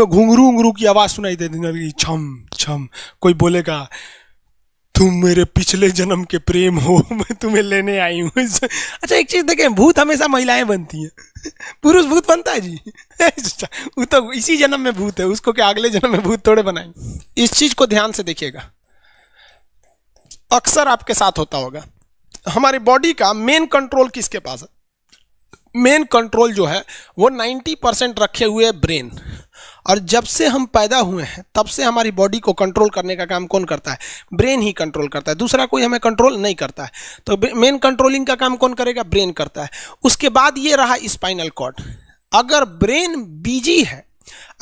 में घुंघरू घुंघरू की आवाज सुनाई देने लगी, छम छम। कोई बोलेगा तुम मेरे पिछले जन्म के प्रेम हो, मैं तुम्हें लेने आई हूँ। अच्छा एक चीज देखें, भूत हमेशा महिलाएं बनती हैं, पुरुष भूत बनता है जी? वो तो इसी जन्म में भूत है, उसको क्या अगले जन्म में भूत थोड़े बनाएंगे। इस चीज को ध्यान से देखिएगा, अक्सर आपके साथ होता होगा। हमारी बॉडी का मेन कंट्रोल किसके पास है? मेन कंट्रोल जो है वो 90% रखे हुए ब्रेन। और जब से हम पैदा हुए हैं तब से हमारी बॉडी को कंट्रोल करने का काम कौन करता है? ब्रेन ही कंट्रोल करता है, दूसरा कोई हमें कंट्रोल नहीं करता है। तो मेन कंट्रोलिंग का काम कौन करेगा? ब्रेन करता है। उसके बाद ये रहा स्पाइनल कॉर्ड। अगर ब्रेन बिजी है,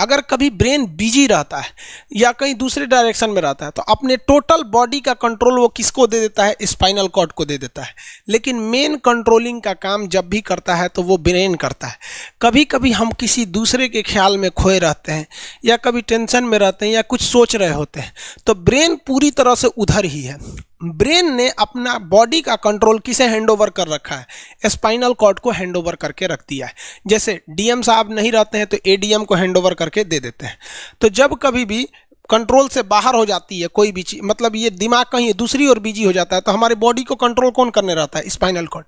अगर कभी ब्रेन बिजी रहता है या कहीं दूसरे डायरेक्शन में रहता है, तो अपने टोटल बॉडी का कंट्रोल वो किसको दे देता है? स्पाइनल कॉर्ड को दे देता है। लेकिन मेन कंट्रोलिंग का काम जब भी करता है तो वो ब्रेन करता है। कभी कभी हम किसी दूसरे के ख्याल में खोए रहते हैं या कभी टेंशन में रहते हैं या कुछ सोच रहे होते हैं, तो ब्रेन पूरी तरह से उधर ही है। ब्रेन ने अपना बॉडी का कंट्रोल किसे हैंडओवर कर रखा है? स्पाइनल कॉर्ड को हैंडओवर करके रख दिया है। जैसे डीएम साहब नहीं रहते हैं तो एडीएम को हैंडओवर करके दे देते हैं। तो जब कभी भी कंट्रोल से बाहर हो जाती है कोई भी चीज, मतलब ये दिमाग कहीं दूसरी ओर बिजी हो जाता है, तो हमारी बॉडी को कंट्रोल कौन करने रहता है? Spinal cord.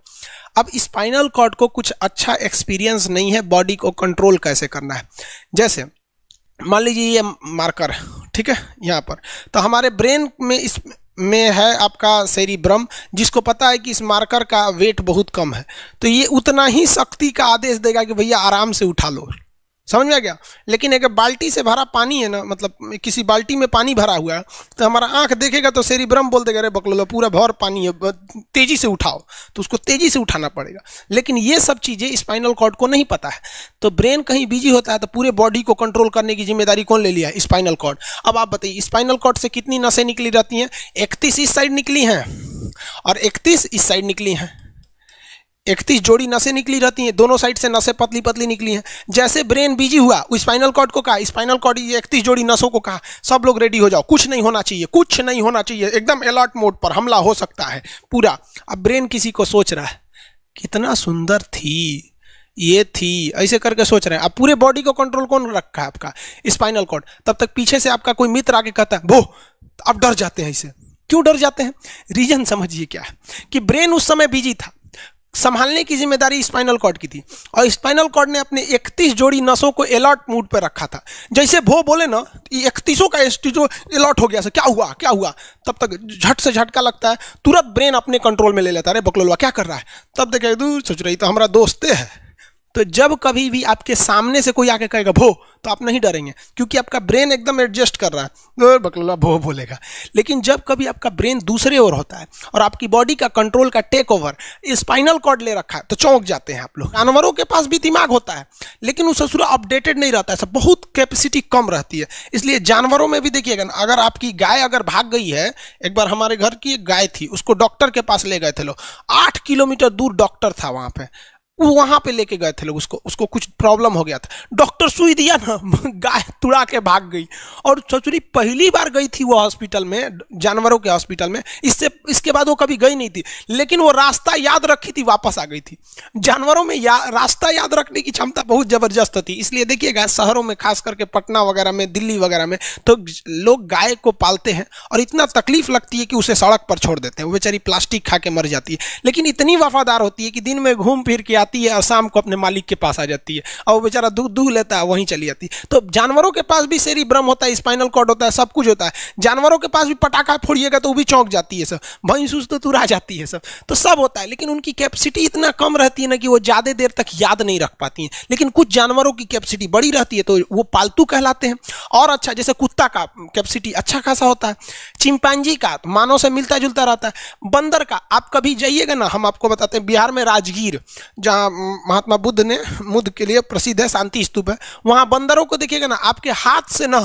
अब स्पाइनल कॉर्ड को कुछ अच्छा एक्सपीरियंस नहीं है बॉडी को कंट्रोल कैसे करना है। जैसे मान लीजिए ये मार्कर, ठीक है, यहाँ पर, तो हमारे ब्रेन में इस में है आपका सेरिब्रम, जिसको पता है कि इस मार्कर का वेट बहुत कम है, तो ये उतना ही शक्ति का आदेश देगा कि भैया आराम से उठा लो। समझ में आ गया? लेकिन अगर बाल्टी से भरा पानी है ना, मतलब किसी बाल्टी में पानी भरा हुआ है, तो हमारा आंख देखेगा तो सेरिब्रम बोल देगा अरे बकलोला पूरा भर पानी है, तेजी से उठाओ, तो उसको तेजी से उठाना पड़ेगा। लेकिन ये सब चीज़ें स्पाइनल कॉर्ड को नहीं पता है। तो ब्रेन कहीं बिजी होता है तो पूरे बॉडी को कंट्रोल करने की जिम्मेदारी कौन ले लिया है? Spinal cord. अब आप बताइए स्पाइनल कॉर्ड से कितनी नसें निकली रहती हैं? 31 इस साइड निकली हैं और 31 इस साइड निकली हैं। 31 जोड़ी नसें निकली रहती हैं, दोनों साइड से नसें पतली पतली निकली हैं। जैसे ब्रेन बिजी हुआ, वो स्पाइनल कॉर्ड को कहा, स्पाइनल कॉर्ड 31 जोड़ी नसों को कहा सब लोग रेडी हो जाओ, कुछ नहीं होना चाहिए, कुछ नहीं होना चाहिए, एकदम अलर्ट मोड पर, हमला हो सकता है पूरा। अब ब्रेन किसी को सोच रहा है कितना सुंदर थी ये थी, ऐसे करके सोच रहे हैं। अब पूरे बॉडी को कंट्रोल कौन रखा है? आपका स्पाइनल कॉर्ड। तब तक पीछे से आपका कोई मित्र आके कहता है वो, अब डर जाते हैं। इसे क्यों डर जाते हैं? रीजन समझिए क्या है कि ब्रेन उस समय बिजी था, संभालने की जिम्मेदारी स्पाइनल कॉर्ड की थी, और स्पाइनल कॉर्ड ने अपने 31 जोड़ी नसों को अलर्ट मूड पर रखा था। जैसे वो बोले ना, 31 का जो अलर्ट हो गया, क्या हुआ क्या हुआ, तब तक झट से झटका लगता है, तुरंत ब्रेन अपने कंट्रोल में ले लेता है। अरे बकलोलवा क्या कर रहा है? तब देखे दूर सोच रही तो हमारा दोस्त है। तो जब कभी भी आपके सामने से कोई आके कहेगा भो, तो आप नहीं डरेंगे, क्योंकि आपका ब्रेन एकदम एडजस्ट कर रहा है, बकलोला भो बोलेगा। लेकिन जब कभी आपका ब्रेन दूसरे ओर होता है और आपकी बॉडी का कंट्रोल का टेक ओवर स्पाइनल कॉर्ड ले रखा है, तो चौंक जाते हैं आप लोग। जानवरों के पास भी दिमाग होता है, लेकिन वो ससुरा अपडेटेड नहीं रहता है, सब बहुत कैपेसिटी कम रहती है। इसलिए जानवरों में भी देखिएगा ना, अगर आपकी गाय अगर भाग गई है, एक बार हमारे घर की एक गाय थी, उसको डॉक्टर के पास ले गए थे लोग, 8 किलोमीटर दूर डॉक्टर था, वहां पे लेके गए थे लोग, उसको कुछ प्रॉब्लम हो गया था, डॉक्टर सुई दिया ना, गाय तुड़ा के भाग गई। और ससुरी पहली बार गई थी वो हॉस्पिटल में, जानवरों के हॉस्पिटल में, इसके बाद वो कभी गई नहीं थी, लेकिन वो रास्ता याद रखी थी, वापस आ गई थी। जानवरों में रास्ता याद रखने की क्षमता बहुत जबरदस्त होती है। इसलिए देखिएगा शहरों में, खास करके पटना वगैरह में, दिल्ली वगैरह में, तो लोग गाय को पालते हैं और इतना तकलीफ लगती है कि उसे सड़क पर छोड़ देते हैं, वो बेचारी प्लास्टिक खा के मर जाती है, लेकिन इतनी वफादार होती है कि दिन में घूम फिर के आती है और शाम को अपने मालिक के पास आ जाती है, और वो बेचारा दूध लेता है, वहीं चली जाती है। तो जानवरों के पास भी सेरिब्रम होता है, स्पाइनल कॉर्ड होता है, सब कुछ होता है। जानवरों के पास भी पटाखा फोड़िएगा तो वो भी चौंक जाती है, सब भैंस तो तुरा जाती है, सब तो सब होता है। लेकिन उनकी कैपेसिटी इतना कम रहती है ना कि वो ज्यादा देर तक याद नहीं रख पाती हैं। लेकिन कुछ जानवरों की कैपेसिटी बड़ी रहती है, तो वो पालतू कहलाते हैं। और अच्छा, जैसे कुत्ता का कैपेसिटी अच्छा खासा होता है, चिंपांजी का मानव से मिलता जुलता रहता है, बंदर का आप कभी जाइएगा ना, हम आपको बताते हैं, बिहार में राजगीर, जहाँ महात्मा बुद्ध के लिए प्रसिद्ध है, शांति स्तूप है, वहां बंदरों को देखिएगा ना, आपके हाथ से ना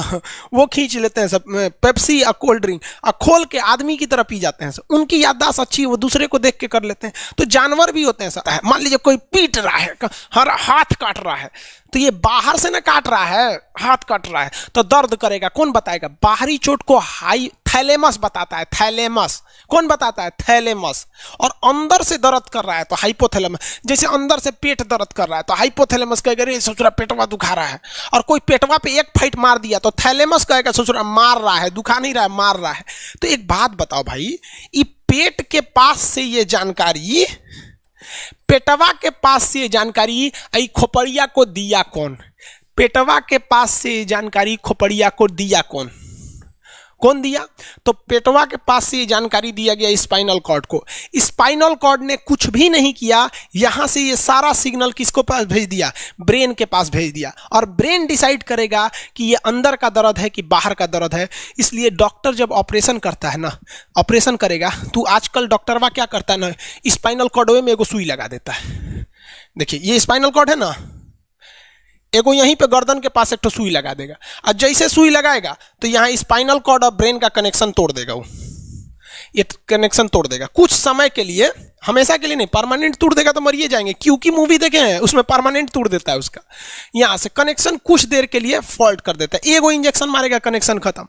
वो खींच लेते हैं सब पेप्सी या कोल्ड ड्रिंक, और खोल के आदमी की तरह पी जाते हैं सब। उनकी याददाश्त अच्छी है, वो दूसरे को देख के कर लेते हैं। तो जानवर भी होते हैं, मान लीजिए कोई पीट रहा है, हर हाथ काट रहा है, तो ये बाहर से ना काट रहा है, हाथ कट रहा है तो दर्द करेगा। कौन बताएगा? बाहरी चोट को हाई थैलेमस बताता है। थैलेमस कौन बताता है? थैलेमस। और अंदर से दर्द कर रहा है तो हाइपोथैलेमस। जैसे अंदर से पेट दर्द कर रहा है तो हाइपोथैलेमस कहेगा रे ससुरा पेटवा दुखा रहा है। और कोई पेटवा पे एक फाइट मार दिया तो थैलेमस कहेगा ससुरा मार रहा है, दुखा नहीं रहा है, मार रहा है। तो एक बात बताओ भाई, ये पेट के पास से ये जानकारी, पेटवा के पास से जानकारी आई खोपड़िया को दिया कौन? पेटवा के पास से जानकारी खोपड़िया को दिया कौन? कौन दिया? तो पेटवा के पास से जानकारी दिया गया स्पाइनल कॉर्ड को। स्पाइनल कॉर्ड ने कुछ भी नहीं किया, यहां से ये सारा सिग्नल किसको पास भेज दिया? ब्रेन के पास भेज दिया। और ब्रेन डिसाइड करेगा कि ये अंदर का दर्द है कि बाहर का दर्द है। इसलिए डॉक्टर जब ऑपरेशन करता है ना, ऑपरेशन करेगा तो आजकल डॉक्टरवा क्या करता है ना, स्पाइनल कॉर्ड में एगो सुई लगा देता है। देखिए ये स्पाइनल कॉर्ड है ना, एगो यहीं पे गर्दन के पास एक तो सुई लगा देगा। और जैसे सुई लगाएगा तो यहाँ स्पाइनल कॉर्ड और ब्रेन का कनेक्शन तोड़ देगा। वो ये कनेक्शन तोड़ देगा कुछ समय के लिए, हमेशा के लिए नहीं। परमानेंट तोड़ देगा तो मरिए जाएंगे, क्योंकि मूवी देखे हैं उसमें परमानेंट तोड़ देता है उसका। यहां से कनेक्शन कुछ देर के लिए फॉल्ट कर देता है, एगो इंजेक्शन मारेगा, कनेक्शन खत्म।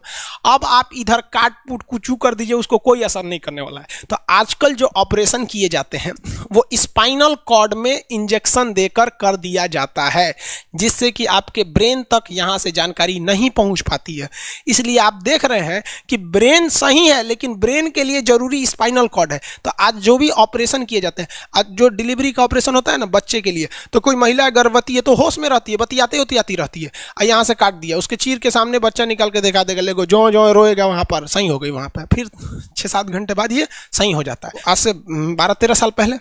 अब आप इधर काट पुट कुचू कर दीजिए, उसको कोई असर नहीं करने वाला है। तो आजकल जो ऑपरेशन किए जाते हैं वो स्पाइनल कॉर्ड में इंजेक्शन देकर कर दिया जाता है, जिससे कि आपके ब्रेन तक यहां से जानकारी नहीं पहुंच पाती है। इसलिए आप देख रहे हैं कि ब्रेन सही है लेकिन ब्रेन के लिए जरूरी स्पाइनल कॉर्ड है। तो आज जो भी ऑपरेशन किए जाते हैं, आज जो डिलीवरी का ऑपरेशन होता है ना बच्चे के लिए, तो कोई महिला गर्भवती है तो होश में रहती है, बतियाते होती रहती है, यहाँ से काट दिया, उसके चीर के सामने बच्चा निकाल के दिखा देगा, लेगो जो जो रोएगा वहां पर सही हो गई, वहां पर फिर 6-7 घंटे बाद ये सही हो जाता है। आज से 12-13 साल पहले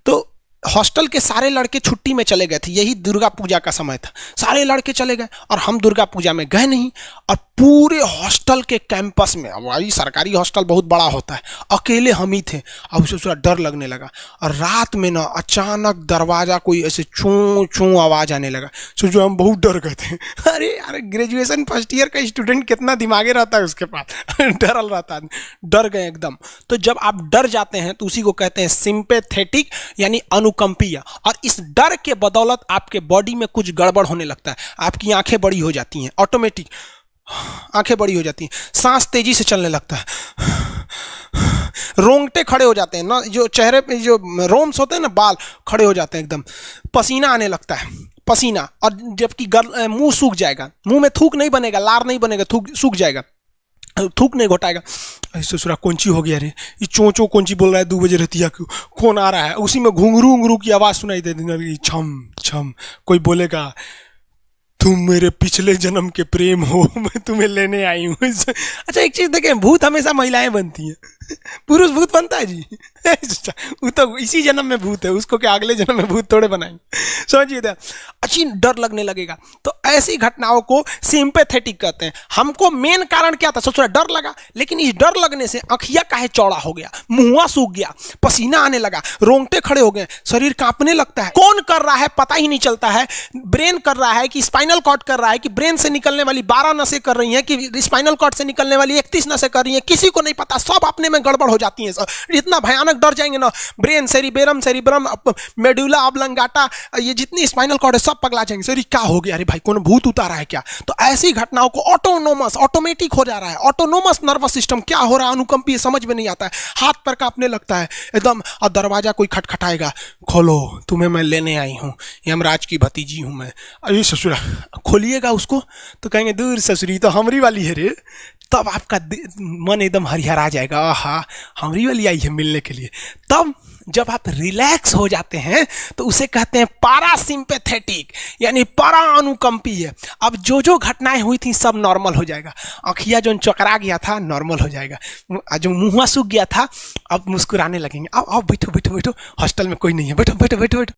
तो हॉस्टल के सारे लड़के छुट्टी में चले गए थे, यही दुर्गा पूजा का समय था, सारे लड़के चले गए और हम दुर्गा पूजा में गए नहीं। और पूरे हॉस्टल के कैंपस में, अब वही सरकारी हॉस्टल बहुत बड़ा होता है, अकेले हम ही थे। अब उसे थोड़ा डर लगने लगा और रात में ना अचानक दरवाजा कोई ऐसे चूं चूं आवाज आने लगा। सोचो हम बहुत डर गए थे। अरे ग्रेजुएशन फर्स्ट ईयर का स्टूडेंट कितना दिमागे रहता है उसके पास, डरल रहता है, डर गए एकदम। तो जब आप डर जाते हैं तो उसी को कहते हैं सिंपैथेटिक यानी अनुकंपीय। और इस डर के बदौलत आपके बॉडी में कुछ गड़बड़ होने लगता है, आपकी आंखें बड़ी हो जाती हैं, ऑटोमेटिक आंखें बड़ी हो जाती हैं, सांस तेजी से चलने लगता है, रोंगटे खड़े हो जाते हैं ना, जो चेहरे पे जो रोम्स होते हैं ना, बाल खड़े हो जाते हैं एकदम, पसीना आने लगता है, पसीना। और जबकि मुंह सूख जाएगा, मुंह में थूक नहीं बनेगा, लार नहीं बनेगा, थूक सूख जाएगा, थूक नहीं घोटाएगा। ससुरा कौन ची हो गया रे, ये चों चों कौन ची बोल रहा है 2 बजे रहती है, कौन आ रहा है? उसी में घुंघरू घुंघरू की आवाज सुनाई देती, छम छम। कोई बोलेगा तुम मेरे पिछले जन्म के प्रेम हो, मैं तुम्हें लेने आई हूँ। अच्छा एक चीज देखें, भूत हमेशा महिलाएं बनती हैं, पुरुष भूत बनता है जी? वो तो इसी जन्म में भूत है, उसको क्या अगले जन्म में भूत थोड़े बनाएंगे? समझिए, अच्छी डर लगने लगेगा। तो ऐसी घटनाओं को सिंपैथेटिक कहते हैं। हमको मेन कारण क्या था? सोचा डर लगा, लेकिन इस डर लगने से आँखिया काहे चौड़ा हो गया, मुंह सूख गया, पसीना आने लगा, रोंगटे खड़े हो गए, शरीर कांपने लगता है। कौन कर रहा है पता ही नहीं चलता है। ब्रेन कर रहा है कि स्पाइनल कॉर्ड कर रहा है कि ब्रेन से निकलने वाली 12 नसें कर रही हैं कि स्पाइनल कॉर्ड से निकलने वाली 31 नसें कर रही हैं, किसी को नहीं पता, सब अपने में गड़बड़ हो जाती है। इतना भयानक डर जाएंगे ना, ब्रेन, सेरिब्रम, मेडुला ऑब्लंगाटा, ये जितनी स्पाइनल कॉर्ड है सब पगला जाएंगे। सर क्या हो गया, अरे भाई कौन भूत उतारा है क्या? तो ऐसी घटनाओं को ऑटोनोमस, ऑटोमेटिक हो जा रहा है, ऑटोनोमस नर्वस सिस्टम क्या हो रहा है, अनुकंपीय, समझ में नहीं आता है, हाथ पर कांपने लगता है एकदम। और दरवाजा कोई खटखटाएगा, खोलो तुम्हें मैं लेने आई हूँ, यमराज की भतीजी हूँ मैं। अरे ससुरा, खोलिएगा उसको तो कहेंगे दूर ससुरी तो हमरी वाली है रे। तब आपका मन एकदम हरिहरा जाएगा, आहा हमरी वाली आई है मिलने के लिए। तब जब आप रिलैक्स हो जाते हैं तो उसे कहते हैं पारासिम्पैथेटिक यानी परा अनुकंपीय। अब जो जो घटनाएं हुई थी सब नॉर्मल हो जाएगा, आँखिया जो चकरा गया था नॉर्मल हो जाएगा, जो मुँह सूख गया था अब मुस्कुराने लगेंगे। अब बैठो बैठो बैठो, हॉस्टल में कोई नहीं है, बैठो बैठो बैठो बैठो।